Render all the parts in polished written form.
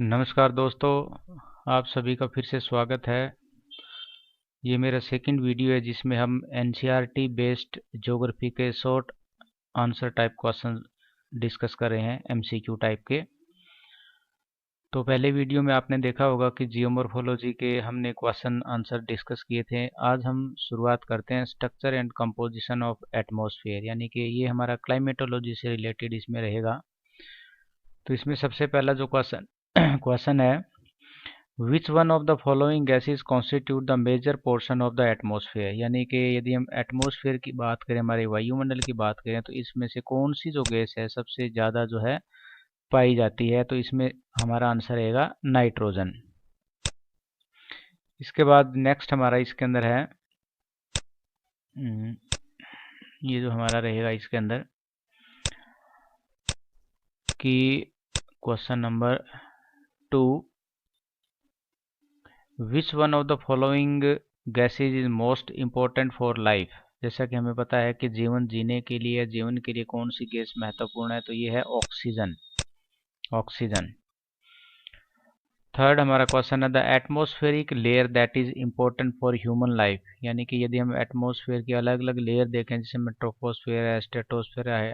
नमस्कार दोस्तों, आप सभी का फिर से स्वागत है। ये मेरा सेकंड वीडियो है जिसमें हम एनसीईआरटी बेस्ड ज्योग्राफी के short answer type question discuss कर रहे हैं, एमसीक्यू टाइप के। तो पहले वीडियो में आपने देखा होगा कि जियोमॉर्फोलॉजी के हमने क्वेश्चन आंसर डिस्कस किए थे। आज हम शुरुआत करते हैं structure and composition of atmosphere, यानी कि ये हमारा क्लाइमेटोलॉजी से रिलेटेड इसमें रहेगा। तो इसमें सबसे पहला जो क्वेश्चन क्वेश्चन है, which one of the following gases constitute the major portion of the atmosphere, यानी कि यदि हम एटमॉस्फेयर की बात करें, हमारे वायुमंडल की बात करें, तो इसमें से कौन सी जो गैस है सबसे ज़्यादा जो है पाई जाती है। तो इसमें हमारा आंसर रहेगा नाइट्रोजन। इसके बाद नेक्स्ट हमारा इसके अंदर है ये जो हमारा रहेगा इसके अंदर कि question number 2, which one of the following gases is most important for life. जैसा कि हमें पता है कि जीवन जीने के लिए, जीवन के लिए कौन सी गैस महत्वपूर्ण है, तो ये है ऑक्सीजन। ऑक्सीजन। थर्ड हमारा क्वेश्चन है, the atmospheric layer that is important for human life, यानी कि यदि हम एटमॉस्फेयर की अलग अलग लेयर देखें, जैसे में ट्रोपोस्फेयर है, स्ट्रेटोस्फेयर है,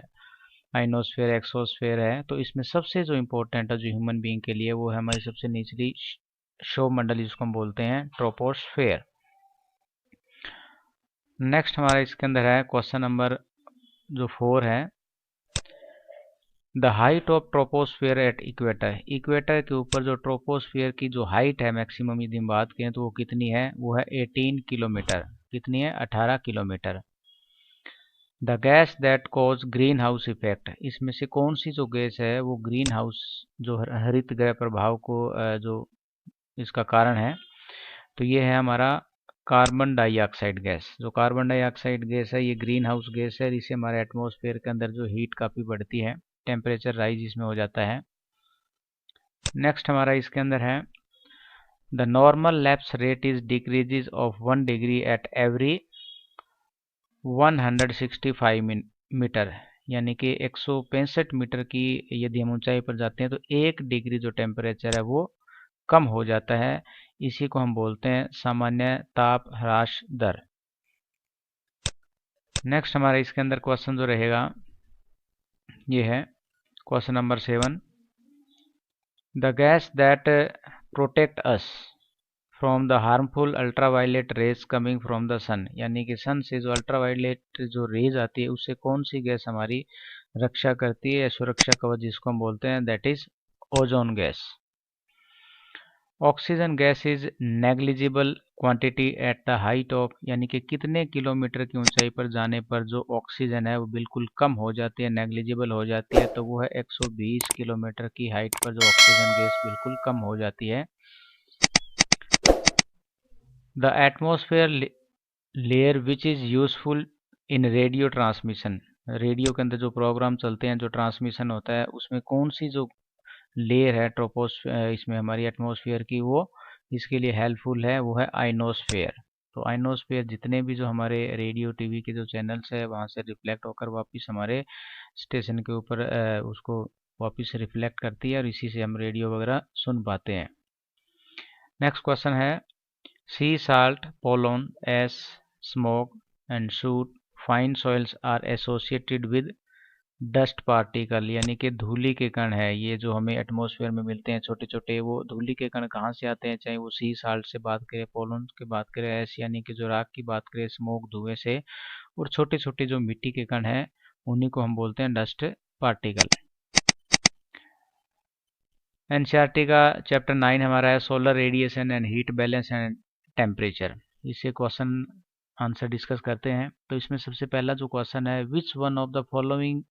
आइनोस्फेयर, एक्सोस्फेयर है, तो इसमें सबसे जो इम्पोर्टेंट है जो ह्यूमन बीइंग के लिए, वो है हमारी सबसे निचली शोभमंडल, जिसको हम बोलते हैं ट्रोपोस्फेयर। नेक्स्ट हमारा इसके अंदर है क्वेश्चन नंबर जो 4 है, the height of troposphere at equator. Equator के ऊपर जो ट्रोपोस्फियर की जो हाइट है मैक्सिमम, यदि हम बात करें तो वो कितनी है, वो है 18 किलोमीटर। कितनी है? 18 kilometre. The gas that cause green house effect, इसमें से कौन सी जो गैस है वो ग्रीन हाउस जो हरित गृह प्रभाव को जो इसका कारण है, तो ये है हमारा कार्बन डाइऑक्साइड गैस। जो कार्बन डाइऑक्साइड गैस है ये ग्रीन हाउस गैस है, इससे हमारे एटमॉस्फेयर के अंदर जो हीट काफ़ी बढ़ती है, टेम्परेचर राइज इसमें हो जाता है। नेक्स्ट हमारा इसके अंदर है, the normal lapse rate is decreases of 1 degree at every 165 meter, यानी कि 165 मीटर की यदि हम ऊंचाई पर जाते हैं तो 1 डिग्री जो टेम्परेचर है वो कम हो जाता है। इसी को हम बोलते हैं सामान्य ताप ह्रास दर। नेक्स्ट हमारा इसके अंदर क्वेश्चन जो रहेगा ये है question number 7, the gas that protect us from the harmful ultraviolet rays coming from the sun, यानी कि सन से जो अल्ट्रावायलेट जो रेज आती है उससे कौन सी गैस हमारी रक्षा करती है या सुरक्षा कवच जिसको हम बोलते हैं, that is ozone gas. Oxygen gas is negligible quantity at the height of, यानी कि कितने किलोमीटर की ऊंचाई पर जाने पर जो ऑक्सीजन है वो बिल्कुल कम हो जाती है, नेग्लिजिबल हो जाती है, तो वो है 120 किलोमीटर की हाइट पर जो ऑक्सीजन गैस बिल्कुल कम हो जाती है। The atmosphere layer which is useful in radio transmission, radio के अंदर जो प्रोग्राम चलते हैं, जो ट्रांसमिशन होता है, उसमें कौन सी जो लेयर है ट्रोपोस्फेयर इसमें हमारी एटमॉस्फेयर की, वो इसके लिए हेल्पफुल है, वो है आइनोस्फेयर। तो आइनोस्फेयर जितने भी जो हमारे रेडियो टीवी के जो चैनल्स है वहाँ से रिफ्लेक्ट होकर वापस हमारे स्टेशन के ऊपर उसको वापस रिफ्लेक्ट करती है, और इसी से हम रेडियो वगैरह सुन पाते हैं। नेक्स्ट क्वेश्चन है, sea salt, pollen, ash, smoke and soot fine soils are associated with dust particle, यानी कि धूली के कण है, ये जो हमें एटमॉस्फेयर में मिलते हैं छोटे छोटे, वो धूली के कण कहाँ से आते हैं, चाहे वो सी साल्ट से बात करें, पोलन की बात करें, ऐश यानी कि जो राख की बात करें, स्मोक धुएं से, और छोटे छोटे जो मिट्टी के कण हैं उन्हीं को हम बोलते हैं डस्ट पार्टिकल। एनसीईआरटी का चैप्टर 9 हमारा है solar radiation and heat balance and temperature. इससे क्वेश्चन आंसर डिस्कस करते हैं। तो इसमें सबसे पहला जो क्वेश्चन है, which one of the following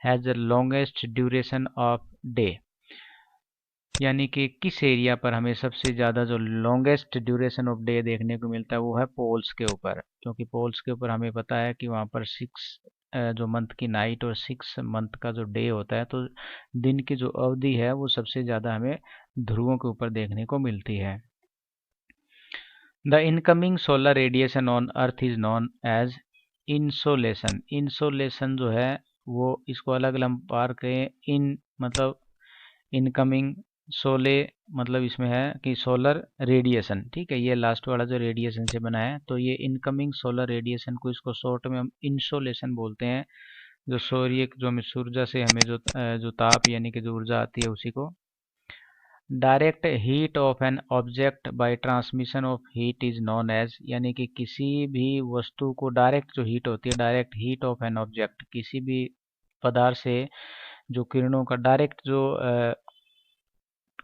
has the longest duration of day, यानी कि किस एरिया पर हमें सबसे ज़्यादा जो लॉन्गेस्ट ड्यूरेशन ऑफ डे देखने को मिलता है, वो है पोल्स के ऊपर। क्योंकि पोल्स के ऊपर हमें पता है कि वहाँ पर 6 जो मंथ की नाइट और 6 मंथ का जो डे होता है, तो दिन की जो अवधि है वो सबसे ज़्यादा हमें ध्रुवों के ऊपर देखने को मिलती है। The incoming solar radiation on earth is known as insolation. Insolation जो है वो, इसको अलग अलग बार करें, इन मतलब इनकमिंग सोले मतलब इसमें है कि सोलर रेडिएशन, ठीक है, ये लास्ट वाला जो रेडिएशन से बना है, तो ये इनकमिंग सोलर रेडिएशन को, इसको शॉर्ट में हम इंसोलेशन बोलते हैं। जो सूर्य जो हमें सूर्य से हमें जो ताप यानी कि जो ऊर्जा आती है उसी को। Direct heat of an object by transmission of heat is known as, यानी कि किसी भी वस्तु को डायरेक्ट जो हीट होती है, direct heat of an object, किसी भी पदार्थ से जो किरणों का डायरेक्ट जो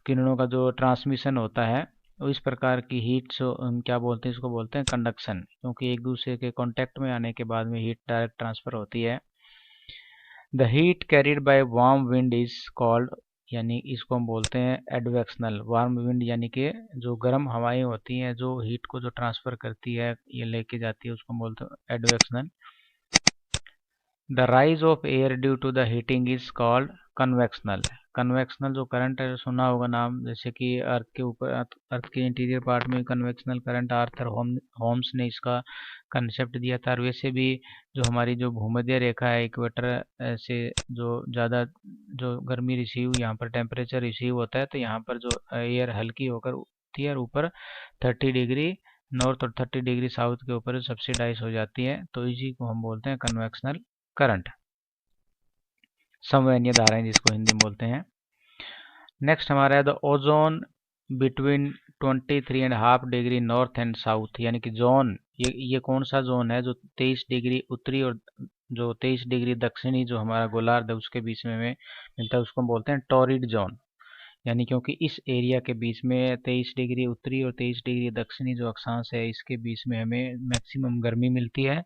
किरणों का जो ट्रांसमिशन होता है, तो इस प्रकार की हीट जो हम क्या बोलते हैं, इसको बोलते हैं कंडक्शन, क्योंकि एक दूसरे के कांटेक्ट में आने के बाद में हीट डायरेक्ट ट्रांसफर होती है। The heat carried by warm wind is called, यानी इसको हम बोलते हैं एडवेक्शनल। वार्म विंड यानी कि जो गर्म हवाएं होती हैं जो हीट को जो ट्रांसफर करती है, ये लेके जाती है, उसको हम बोलते हैं advectional. The rise of air due to the heating is called convectional. Convectional जो करंट है, सुना होगा नाम, जैसे कि अर्थ के ऊपर, अर्थ के इंटीरियर पार्ट में कन्वेक्शनल करंट, आर्थर होम्स ने इसका कंसेप्ट दिया था। और वैसे भी जो हमारी जो भूमध्य रेखा है, इक्वेटर से जो ज़्यादा जो गर्मी रिसीव, यहाँ पर टेम्परेचर रिसीव होता है, तो यहाँ पर जो एयर हल्की होकर उठती है और ऊपर 30 डिग्री नॉर्थ और 30 डिग्री साउथ के ऊपर सब्सिडाइज हो जाती है, तो इसी को हम बोलते हैं कन्वेक्शनल करंट, संवहनीय धाराएं जिसको हिंदी में बोलते हैं। नेक्स्ट हमारा है the ozone between 23.5 degree north and south, यानी कि जोन, ये कौन सा जोन है जो 23 डिग्री उत्तरी और जो 23 डिग्री दक्षिणी जो हमारा गोलार्ध है उसके बीच में हमें मिलता है, उसको हम बोलते हैं टॉरिड जोन। यानी क्योंकि इस एरिया के बीच में 23 डिग्री उत्तरी और 23 डिग्री दक्षिणी जो अक्षांश है, इसके बीच में हमें मैक्सिमम गर्मी मिलती है,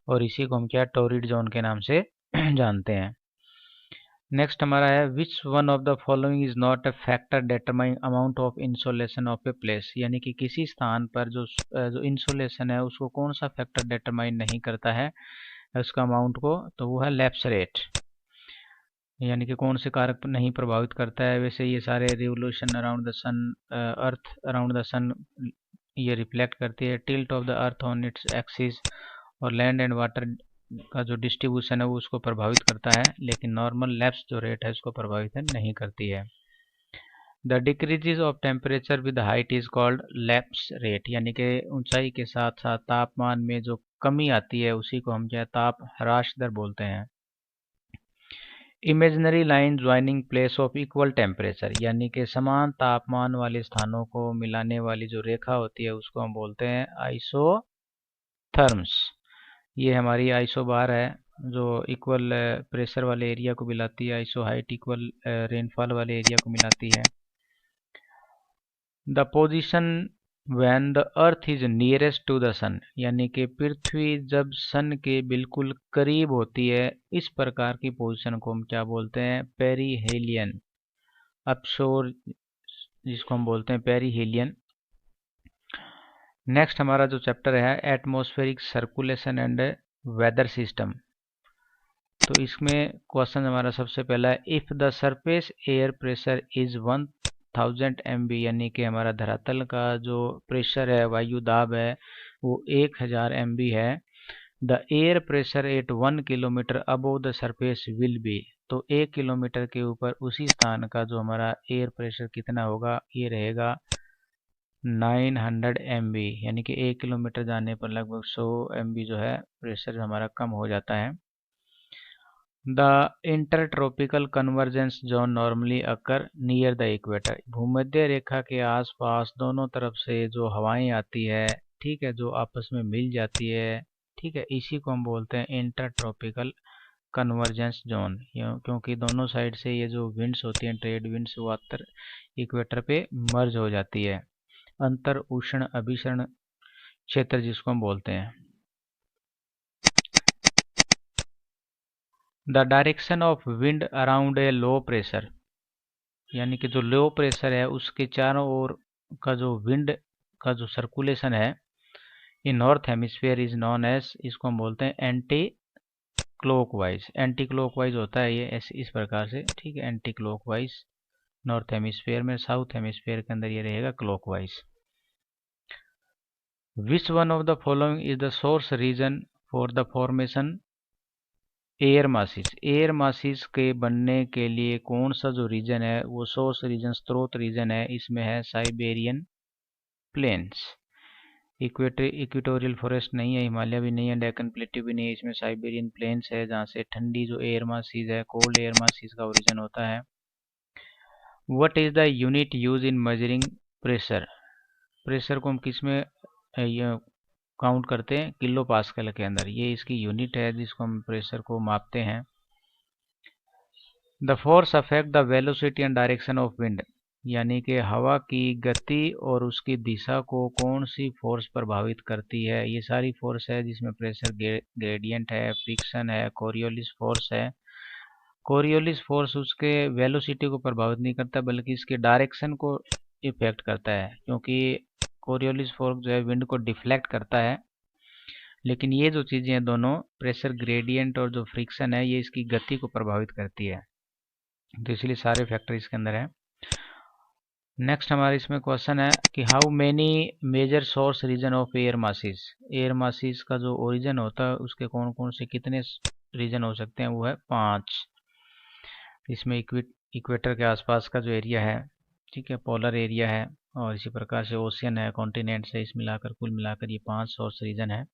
और इसी को हम क्या टॉरिड जोन के नाम से जानते हैं। नेक्स्ट हमारा है which one of the following is not a factor determine amount of insolation of a place, यानी कि किसी स्थान पर जो इंसोलेशन है उसको कौन सा फैक्टर डिटरमाइन नहीं करता है उसका अमाउंट को, तो वो है लैप्स रेट, यानी कि कौन से कारक नहीं प्रभावित करता है। वैसे ये सारे revolution around the sun, earth around the sun, ये रिफ्लेक्ट करती है tilt of the earth on its axis, और लैंड एंड वाटर का जो डिस्ट्रीब्यूशन है वो उसको प्रभावित करता है, लेकिन नॉर्मल लैप्स जो रेट है उसको प्रभावित नहीं करती है। The decreases of temperature with height is called lapse rate, यानी कि ऊंचाई के साथ साथ तापमान में जो कमी आती है उसी को हम क्या ताप ह्रास दर बोलते हैं। Imaginary line joining place of equal temperature, यानी कि समान तापमान वाले स्थानों को मिलाने वाली जो रेखा होती है उसको हम बोलते हैं आइसोथर्म्स। ये हमारी आइसो बार है जो इक्वल प्रेशर वाले एरिया को मिलाती है, आइसो हाइट इक्वल रेनफॉल वाले एरिया को मिलाती है। The position when the earth is nearest to the sun, यानी कि पृथ्वी जब सन के बिल्कुल करीब होती है, इस प्रकार की पोजीशन को हम क्या बोलते हैं पेरीहेलियन, अपशोर जिसको हम बोलते हैं पेरीहेलियन। नेक्स्ट हमारा जो चैप्टर है atmospheric circulation and weather system, तो इसमें क्वेश्चन हमारा सबसे पहला है if the surface air pressure is 1000 MB, यानी कि हमारा धरातल का जो प्रेशर है, वायु दाब है, वो 1000 MB है। The air pressure at 1 kilometre above the surface will be, तो 1 किलोमीटर के ऊपर उसी स्थान का जो हमारा एयर प्रेशर कितना होगा, ये रहेगा 900 MB, यानी कि 1 किलोमीटर जाने पर लगभग 100 MB जो है प्रेशर हमारा कम हो जाता है। The intertropical convergence zone normally occur near the equator, भूमध्य रेखा के आसपास दोनों तरफ से जो हवाएं आती है, ठीक है, जो आपस में मिल जाती है, ठीक है, इसी को हम बोलते हैं इंटरट्रॉपिकल कन्वर्जेंस जोन, क्योंकि दोनों साइड से ये जो विंड्स होती हैं, ट्रेड विंड्स, वो अंतर इक्वेटर पे मर्ज हो जाती है। अंतर उष्ण अभिसरण क्षेत्र जिसको हम बोलते हैं। The direction of wind around a low pressure, यानी कि जो लो प्रेशर है उसके चारों ओर का जो विंड का जो सर्कुलेशन है in north hemisphere is known as, इसको हम बोलते हैं एंटी क्लॉकवाइज। एंटी क्लॉकवाइज होता है ये ऐसे इस प्रकार से, ठीक है, एंटी क्लॉकवाइज नॉर्थ हेमिस्फीयर में, साउथ हेमिस्फीयर के अंदर ये रहेगा clockwise. Which one of the following is the source region for the formation air masses, air masses के बनने के लिए कौन सा जो रीजन है वो सोर्स रीजन, स्रोत रीजन है, इसमें है साइबेरियन प्लेन्स। इक्वेटोरियल फॉरेस्ट नहीं है, हिमालय भी नहीं है, डेक्कन प्लेट्यू भी नहीं है, इसमें साइबेरियन प्लेन्स है जहाँ से ठंडी जो एयर मासिस है, कोल्ड एयर मासिस का ओरिजिन होता है। What is the unit use in measuring pressure, pressure को हम किस में काउंट करते हैं, किलो पास्कल के अंदर, ये इसकी यूनिट है जिसको हम प्रेशर को मापते हैं। The force affect the velocity and direction of wind, यानी कि हवा की गति और उसकी दिशा को कौन सी फोर्स प्रभावित करती है, ये सारी फोर्स है जिसमें प्रेशर ग्रेडियंट है, फ्रिक्शन है, कोरियोलिस फोर्स है। कोरियोलिस फोर्स उसके वेलोसिटी को प्रभावित नहीं करता बल्कि इसके डायरेक्शन को इफेक्ट करता है, क्योंकि कोरियोलिस फोर्स जो है विंड को डिफ्लेक्ट करता है, लेकिन ये जो चीज़ें हैं दोनों, प्रेशर ग्रेडियंट और जो फ्रिक्शन है, ये इसकी गति को प्रभावित करती है, तो इसलिए सारे फैक्टर इसके अंदर है। नेक्स्ट हमारे इसमें क्वेश्चन है कि how many major source region of air masses, air masses का जो ओरिजिन होता है उसके कौन कौन से कितने रीजन हो सकते हैं, वो है 5। इसमें इक्वेटर के आसपास का जो एरिया है, ठीक है, पोलर एरिया है, और इसी प्रकार से ओशियन है, कॉन्टिनेंट्स है, इस मिलाकर कुल मिलाकर ये 5 सोर्स रीजन है।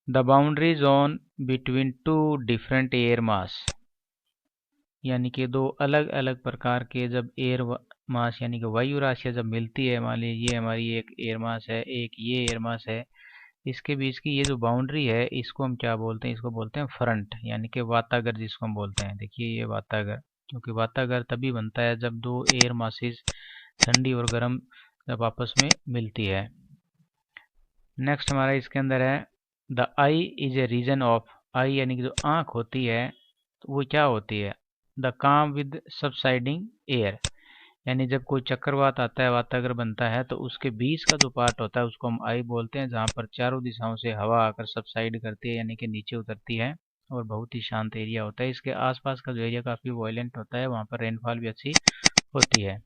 The boundary zone between two different air mass, यानी कि दो अलग अलग प्रकार के जब एयर मास यानी कि वायु राशियाँ जब मिलती है, मान लीजिए ये हमारी एक एयर मास है, एक ये एयर मास है, इसके बीच की ये जो बाउंड्री है इसको हम क्या बोलते हैं, इसको बोलते हैं फ्रंट, यानी कि वातागर जिसको हम बोलते हैं। देखिए ये वातागर, क्योंकि वातागर तभी बनता है जब दो एयर मासेस ठंडी और गर्म जब आपस में मिलती है। नेक्स्ट हमारा इसके अंदर है the eye is a region of, eye यानी कि जो आँख होती है तो वो क्या होती है, द काम विद सबसाइडिंग एयर, यानी जब कोई चक्रवात आता है, वातागर बनता है, तो उसके बीच का जो पार्ट होता है उसको हम आई बोलते हैं, जहाँ पर चारों दिशाओं से हवा आकर सबसाइड करती है यानी कि नीचे उतरती है, और बहुत ही शांत एरिया होता है। इसके आसपास का जो एरिया काफ़ी वायलेंट होता है, वहाँ पर रेनफॉल भी अच्छी होती है।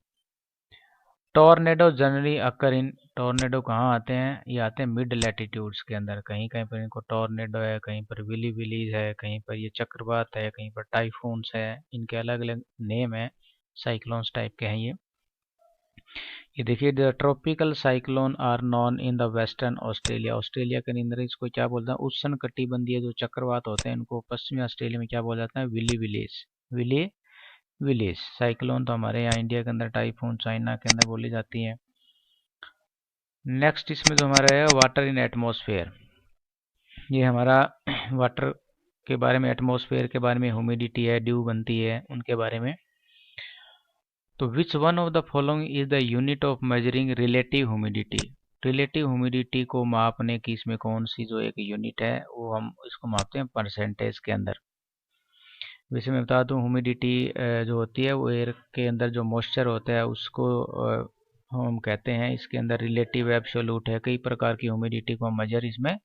टॉर्नेडो जनरली अकर इन, टॉर्नेडो कहाँ आते हैं, ये आते हैं मिड लैटिट्यूड्स के अंदर, कहीं कहीं पर इनको टॉर्नेडो है, कहीं पर विली विलीज है, कहीं पर ये चक्रवात है, कहीं पर टाइफून्स है, इनके अलग अलग नेम है, साइक्लोन्स टाइप के हैं ये देखिए the tropical cyclone are known in the western Australia, Australia के अंदर इसको क्या बोलते हैं, उष्ण कटिबंधीय जो चक्रवात होते हैं इनको पश्चिमी ऑस्ट्रेलिया में क्या बोला जाता है, willy willies, willy willies. Cyclone तो हमारे यहाँ इंडिया के अंदर टाइफून चाइना के अंदर बोली जाती है। नेक्स्ट इसमें जो हमारा है वाटर इन एटमोसफेयर, ये हमारा वाटर के बारे में, एटमोसफेयर के बारे में, ह्यूमिडिटी है, ड्यू बनती है, उनके बारे में। तो विच one of the following is the unit of measuring relative humidity, relative humidity को मापने की इसमें कौन सी जो एक यूनिट है, वो हम इसको मापते हैं परसेंटेज के अंदर। वैसे मैं बता दूं ह्यूमिडिटी जो होती है वो एयर के अंदर जो मॉइस्चर होता है उसको हम कहते हैं, इसके अंदर रिलेटिव एब्सोल्यूट है, कई प्रकार की ह्यूमिडिटी को हम मेजर इसमें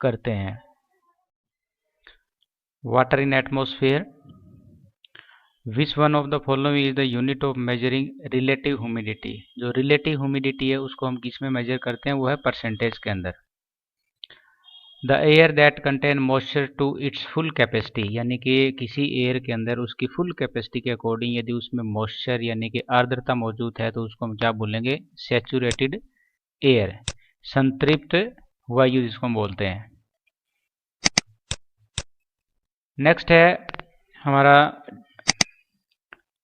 करते हैं। Water in atmosphere, which one of the following is the unit of measuring relative humidity, जो रिलेटिव ह्यूमिडिटी है उसको हम किस में मेजर करते हैं, वो है परसेंटेज के अंदर। The air that contain moisture to its full capacity, यानी कि किसी एयर के अंदर उसकी फुल कैपेसिटी के अकॉर्डिंग यदि उसमें मॉइस्चर यानी कि आर्द्रता मौजूद है तो उसको हम क्या बोलेंगे, सैचुरेटेड एयर, संतृप्त वायु जिसको हम बोलते हैं। नेक्स्ट है हमारा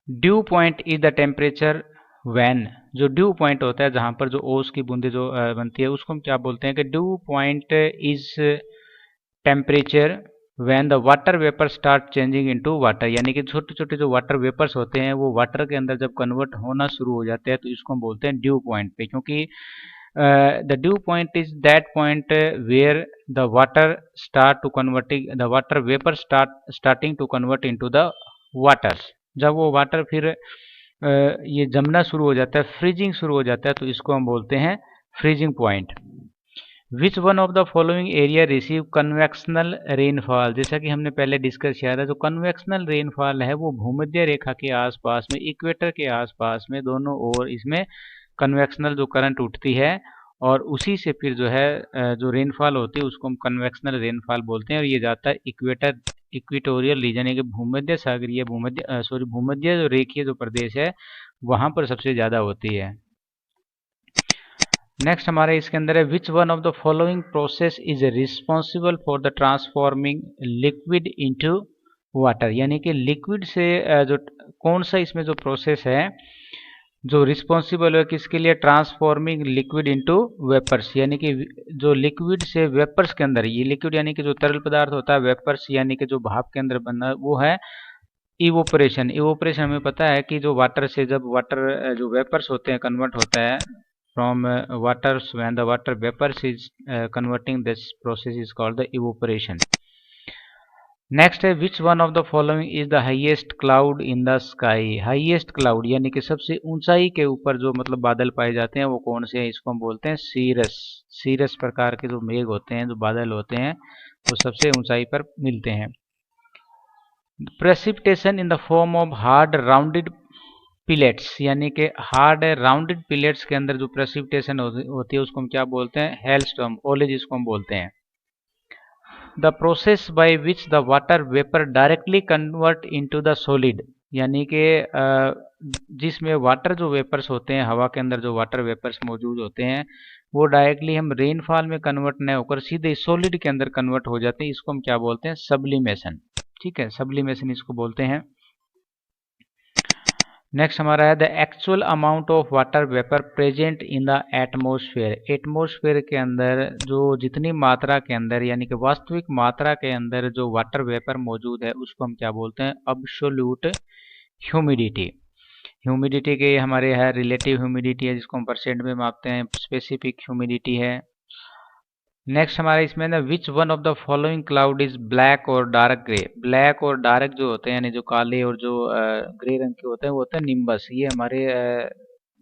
dew point is the temperature when, जो ड्यू पॉइंट होता है जहां पर जो ओस की बूंदे जो बनती है उसको हम क्या बोलते हैं कि due point is temperature when the water vapour start changing into water, यानी कि छोटे छोटे जो वाटर वेपर्स होते हैं वो वाटर के अंदर जब कन्वर्ट होना शुरू हो जाते हैं तो इसको हम बोलते हैं ड्यू पॉइंट पे, क्योंकि the dew point is that point where the water start to converting, the water vapour starting to convert into the waters, जब वो वाटर फिर ये जमना शुरू हो जाता है, फ्रीजिंग शुरू हो जाता है, तो इसको हम बोलते हैं freezing point. Which one of the following area receive convectional rainfall, जैसा कि हमने पहले डिस्कस किया था, जो कन्वेक्शनल रेनफॉल है वो भूमध्य रेखा के आसपास में, इक्वेटर के आसपास में दोनों ओर इसमें कन्वेक्शनल जो करंट उठती है और उसी से फिर जो है जो रेनफॉल होती है उसको हम कन्वेक्शनल रेनफॉल बोलते हैं, और ये जाता है इक्वेटोरियल रीजन, यानी कि भूमध्य सागरीय भूमध्य जो रेखीय जो प्रदेश है वहां पर सबसे ज्यादा होती है। नेक्स्ट हमारे इसके अंदर है which one of the following process is responsible for the transforming liquid into water, यानी कि लिक्विड से जो कौन सा इसमें जो प्रोसेस है जो रिस्पॉन्सिबल है किसके लिए, ट्रांसफॉर्मिंग लिक्विड इनटू वेपर्स, यानी कि जो लिक्विड से वेपर्स के अंदर, ये लिक्विड यानी कि जो तरल पदार्थ होता है, वेपर्स यानी कि जो भाप के अंदर बनना, वो है इवोपरेशन। इवोपरेशन हमें पता है कि जो वाटर से जब वाटर जो वेपर्स होते हैं कन्वर्ट होता है from waters, when the water vapors is converting, this process is called the evaporation. Next है which one of the following is the highest cloud in the sky, highest cloud यानी कि सबसे ऊंचाई के ऊपर जो मतलब बादल पाए जाते हैं वो कौन से हैं, इसको हम बोलते हैं सीरस। सीरस प्रकार के जो मेघ होते हैं, जो बादल होते हैं, वो सबसे ऊंचाई पर मिलते हैं। Precipitation in the form of hard rounded pellets, यानी कि हार्ड राउंडेड पिलेट्स के अंदर जो प्रेसिपिटेशन होती है उसको हम क्या बोलते हैं, हेलस्टॉर्म, ओले जिसको हम बोलते हैं। The process by which the water vapour directly convert into the solid, यानी कि जिसमें वाटर जो वेपर्स होते हैं, हवा के अंदर जो वाटर वेपर्स मौजूद होते हैं वो डायरेक्टली हम रेनफॉल में कन्वर्ट न होकर सीधे सॉलिड के अंदर कन्वर्ट हो जाते हैं, इसको हम क्या बोलते हैं, सब्लिमेशन। ठीक है, सब्लिमेशन इसको बोलते हैं। नेक्स्ट हमारा है the actual amount of water vapour present in the atmosphere, atmosphere के अंदर जो जितनी मात्रा के अंदर, यानी कि वास्तविक मात्रा के अंदर जो वाटर वेपर मौजूद है उसको हम क्या बोलते हैं, अब्सोल्यूट ह्यूमिडिटी। ह्यूमिडिटी के हमारे है रिलेटिव ह्यूमिडिटी है जिसको हम परसेंट में मापते हैं, स्पेसिफिक ह्यूमिडिटी है। नेक्स्ट हमारे इसमें ना विच one of the following cloud is black और डार्क ग्रे, ब्लैक और डार्क जो होते हैं यानी जो काले और जो ग्रे रंग के होते हैं वो होते हैं निम्बस, ये हमारे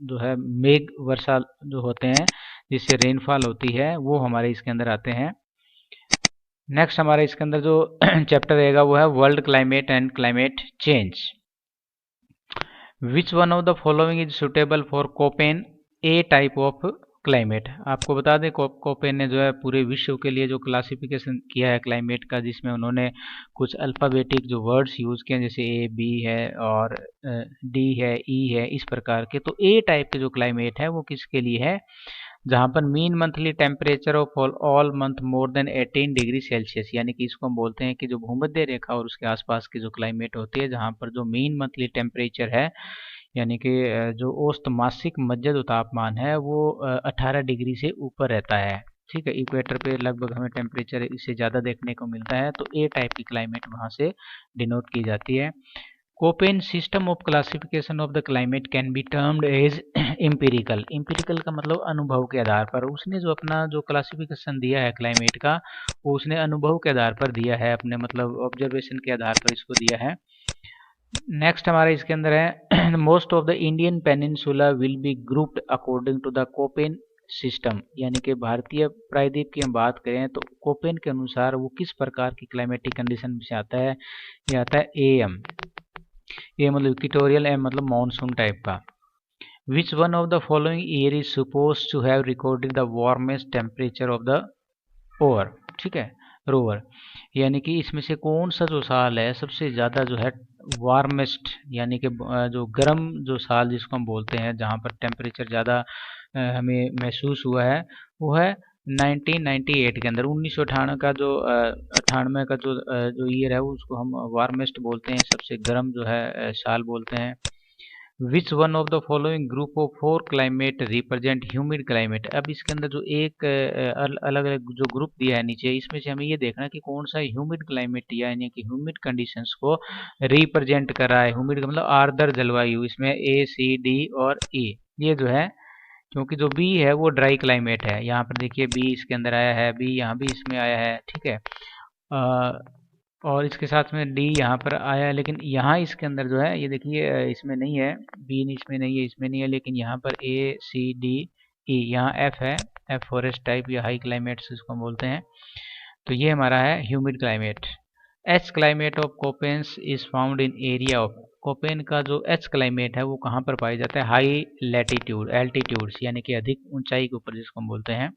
जो है मेघ वर्षा जो होते हैं जिससे रेनफॉल होती है वो हमारे इसके अंदर आते हैं। नेक्स्ट हमारे इसके अंदर जो चैप्टर रहेगा वो है world climate and climate change. Which one of the following is suitable for Koppen A type of climate, आपको बता दें कोपेन ने जो है पूरे विश्व के लिए जो क्लासिफिकेशन किया है क्लाइमेट का, जिसमें उन्होंने कुछ अल्फ़ाबेटिक जो वर्ड्स यूज़ किए हैं जैसे ए बी है और डी है, ई है, इस प्रकार के। तो ए टाइप के जो क्लाइमेट है वो किसके लिए है, जहाँ पर mean monthly temperature of all month more than 18 degree Celsius, यानी कि इसको हम बोलते हैं कि जो भूमध्य रेखा और उसके आसपास की जो क्लाइमेट होती है जहाँ पर जो मीन मंथली टेम्परेचर है यानी कि जो औसत मासिक मध्य जो तापमान है वो 18 डिग्री से ऊपर रहता है। ठीक है, इक्वेटर पे लगभग हमें टेम्परेचर इससे ज़्यादा देखने को मिलता है, तो ए टाइप की क्लाइमेट वहाँ से डिनोट की जाती है। Koppen system of classification of the climate can be termed as empirical, empirical का मतलब अनुभव के आधार पर, उसने जो अपना जो क्लासिफिकेशन दिया है क्लाइमेट का वो उसने अनुभव के आधार पर दिया है, अपने मतलब ऑब्जर्वेशन के आधार पर इसको दिया है। नेक्स्ट हमारे इसके अंदर है most of the Indian peninsula will be grouped according to the Koppen system, यानी कि भारतीय प्रायद्वीप की हम बात करें तो कोपेन के अनुसार वो किस प्रकार की क्लाइमेटिक कंडीशन से आता है, ये आता है एएम, ये मतलब इक्वेटोरियल, एम मतलब मानसून टाइप का। Which one of the following year is suppose to have recorded the warmest temperature of the over, ठीक है, रोवर, यानी कि इसमें से कौन सा जो साल है सबसे ज़्यादा जो है वार्मेस्ट, यानी कि जो गर्म जो साल जिसको हम बोलते हैं जहाँ पर टेम्परेचर ज़्यादा हमें महसूस हुआ है वो है 1998 के अंदर, 1998 का जो 98 का जो ईयर है उसको हम वार्मेस्ट बोलते हैं, सबसे गर्म जो है साल बोलते हैं। विच one of the following group of 4 climate represent humid climate, अब इसके अंदर जो एक अलग अलग जो ग्रुप दिया है नीचे, इसमें से हमें ये देखना है कि कौन सा ह्यूमिड क्लाइमेट दिया है, यानी कि ह्यूमिड कंडीशंस को रिप्रेजेंट कर रहा है। ह्यूमिड का मतलब आर्द्र जलवायु, इसमें ए सी डी और ई, ये जो है क्योंकि जो बी है वो ड्राई क्लाइमेट है, यहाँ पर देखिए बी इसके अंदर आया है, बी यहाँ भी इसमें आया है, ठीक है, और इसके साथ में डी यहाँ पर आया है, लेकिन यहाँ इसके अंदर जो है ये देखिए इसमें नहीं है, बी इसमें नहीं है, इसमें नहीं है, लेकिन यहाँ पर ए सी डी ई, यहाँ एफ है, एफ फॉरेस्ट टाइप या हाई क्लाइमेट्स इसको हम बोलते हैं। तो ये हमारा है humid climate. H climate of Koppen's is found in area of, Koppen का जो एच क्लाइमेट है वो कहाँ पर पाया जाता है? हाई लैटिट्यूड, एल्टीट्यूड्स, यानी कि अधिक ऊंचाई के ऊपर, जिसको हम बोलते हैं।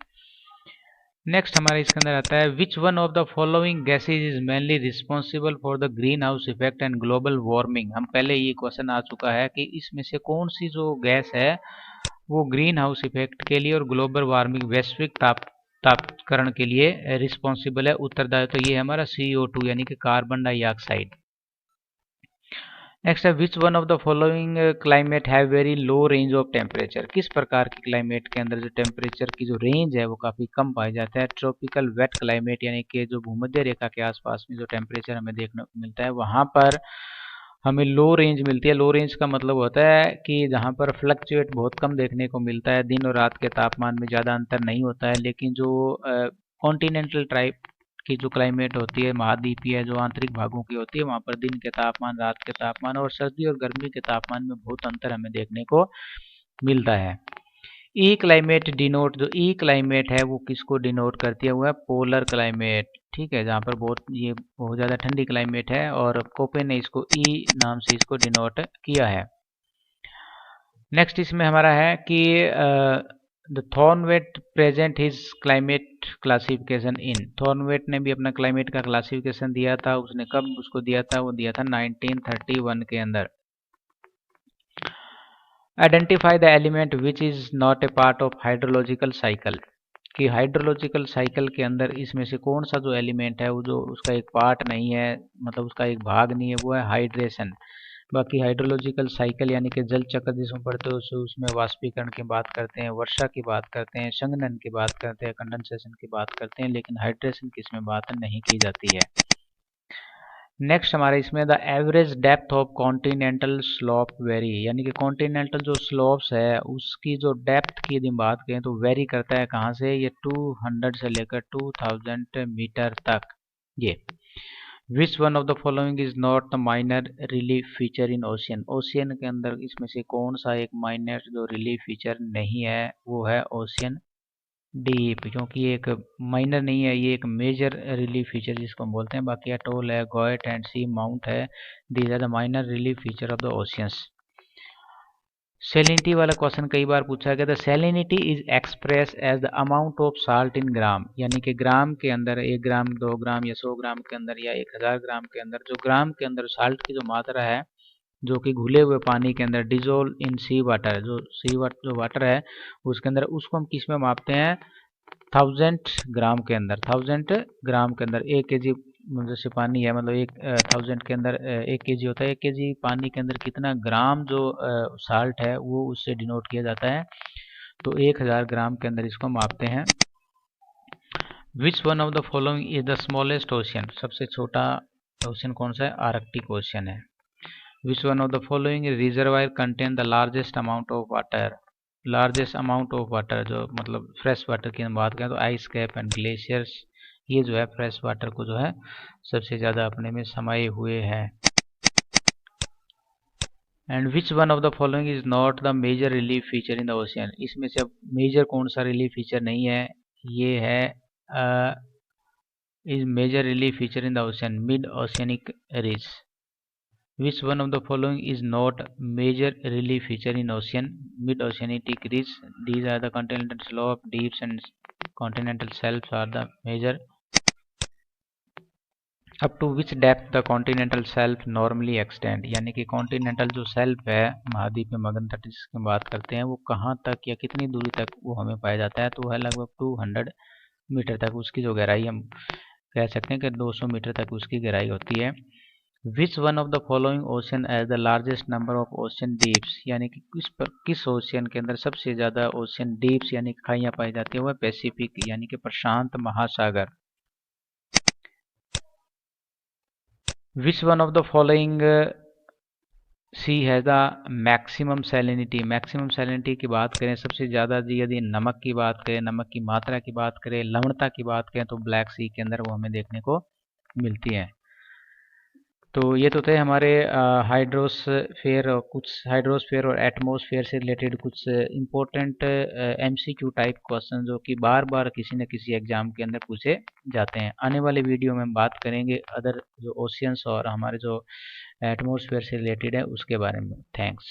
नेक्स्ट हमारे इसके अंदर आता है, which one of the following gases is mainly responsible for the green house effect and global warming. हम पहले ये क्वेश्चन आ चुका है कि इसमें से कौन सी जो गैस है वो ग्रीन हाउस इफेक्ट के लिए और ग्लोबल वार्मिंग, वैश्विक तापकरण के लिए रिस्पॉन्सिबल है, उत्तरदायी। तो ये हमारा CO2 यानी कि कार्बन डाइऑक्साइड। नेक्स्ट है, which one of the following climate have very low range of temperature. किस प्रकार के क्लाइमेट के अंदर जो टेम्परेचर की जो रेंज है वो काफ़ी कम पाया जाता है? ट्रॉपिकल वेट क्लाइमेट, यानी कि जो भूमध्य रेखा के आसपास में जो टेम्परेचर हमें देखने को मिलता है वहाँ पर हमें लो रेंज मिलती है। लो रेंज का मतलब होता है कि जहाँ पर फ्लक्चुएट बहुत कम देखने को मिलता है, दिन और रात के तापमान में ज़्यादा अंतर नहीं होता है। लेकिन जो कॉन्टिनेंटल टाइप की जो क्लाइमेट होती है, महाद्वीपीय जो आंतरिक भागों की होती है, वहाँ पर दिन के तापमान, रात के तापमान और सर्दी और गर्मी के तापमान में बहुत अंतर हमें देखने को मिलता है। ई क्लाइमेट डिनोट, जो ई क्लाइमेट है वो किसको डिनोट करती है? वो है पोलर क्लाइमेट, ठीक है, जहाँ पर ये बहुत ज़्यादा ठंडी क्लाइमेट है और कोपेन ने इसको ई नाम से इसको डिनोट किया है। नेक्स्ट इसमें हमारा है कि the Thornthwaite present his climate classification in. Thornthwaite ने भी अपना क्लाइमेट का क्लासिफिकेशन दिया था। उसने कब उसको दिया था? वो दिया था 1931 के अंदर। Identify the element which is not a part of hydrological cycle. कि हाइड्रोलॉजिकल साइकिल के अंदर इसमें से कौन सा जो एलिमेंट है वो जो उसका एक पार्ट नहीं है, मतलब उसका एक भाग नहीं है, वो है हाइड्रेशन। बाकी हाइड्रोलॉजिकल साइकिल यानी कि जल चक्र जिसमें पढ़ते हो उसमें वाष्पीकरण की बात करते हैं, वर्षा की बात करते हैं, संघनन की बात करते हैं, कंडेंसेशन की बात करते हैं, लेकिन हाइड्रेशन की इसमें बात नहीं की जाती है। नेक्स्ट हमारे इसमें the average depth of continental slope very, यानी कि कॉन्टिनेंटल जो स्लोप्स है उसकी जो डेप्थ की यदि बात करें तो वेरी करता है कहाँ से? ये 200 से लेकर 2000 मीटर तक। ये विच one of the following is not the minor relief feature in ocean. Ocean के अंदर इसमें से कौन सा एक माइनर जो रिलीफ फीचर नहीं है? वो है ओशियन डीप, क्योंकि ये एक माइनर नहीं है, ये एक मेजर रिलीफ फीचर जिसको हम बोलते हैं। बाकी अटोल है, गॉयट एंड सी माउंट है, these are the minor relief feature of the oceans. Salinity वाला क्वेश्चन कई बार पूछा गया था। Salinity is express as the amount of salt in gram, यानी कि ग्राम के अंदर 1 ग्राम, 2 ग्राम या 100 ग्राम के अंदर या 1000 ग्राम के अंदर जो ग्राम के अंदर साल्ट की जो मात्रा है जो कि घुले हुए पानी के अंदर डिजोल्व इन सी वाटर, जो सी वाटर जो वाटर है उसके अंदर, उसको हम किस में मापते हैं? 1000 ग्राम के अंदर। 1000 ग्राम के अंदर 1 kg जैसे पानी है, मतलब 1000 के अंदर 1 kg होता है। 1 kg पानी के अंदर कितना ग्राम जो साल्ट है वो उससे डिनोट किया जाता है। तो 1000 ग्राम के अंदर इसको मापते हैं। विच one of the following is the smallest ocean. सबसे छोटा ओशियन कौन सा है? आर्कटिक ओशियन है। Which one of the following reservoir contain the largest amount of water. Largest amount of water जो मतलब फ्रेश वाटर की हम बात करें तो आइस कैप एंड ग्लेशियर्स, ये जो है फ्रेश वाटर को जो है सबसे ज़्यादा अपने में समाये हुए हैं। And which one of the following is not the major relief feature in the ocean. इसमें से अब मेजर कौन सा रिलीफ फीचर नहीं है? ये है is major relief feature in the ocean mid oceanic ridge. Which one of the following is not major relief feature in ocean? Mid-oceanic ridge. These are the continental slope, deeps and continental shelves are the major. Up to which depth the continental shelf normally extend, यानी कि continental जो shelf है महाद्वीप में मगन तट जिसकी बात करते हैं वो कहाँ तक या कितनी दूरी तक वो हमें पाया जाता है? तो वह है लगभग 200 मीटर तक उसकी जो गहराई हम कह सकते हैं कि 200 मीटर तक उसकी गहराई होती है। Which one of the following ocean as the largest number of ocean deeps, यानी कि किस ओशियन के अंदर सबसे ज़्यादा ओशियन डीप्स यानी कि खाइयाँ पाई जाती है? वह पैसिफिक यानी कि प्रशांत महासागर। Which one of the following sea है the maximum salinity. Maximum salinity की बात करें सबसे ज़्यादा यदि नमक की बात करें, नमक की मात्रा की बात करें, लवणता की बात करें तो ब्लैक सी के अंदर वो हमें देखने को मिलती है। तो ये तो थे हमारे हाइड्रोस्फेयर और कुछ हाइड्रोस्फेयर और एटमॉस्फेयर से रिलेटेड कुछ इम्पोर्टेंट एमसीक्यू टाइप क्वेश्चन जो कि बार बार किसी न किसी एग्जाम के अंदर पूछे जाते हैं। आने वाले वीडियो में हम बात करेंगे अदर जो ओशियंस और हमारे जो एटमॉस्फेयर से रिलेटेड है उसके बारे में। थैंक्स।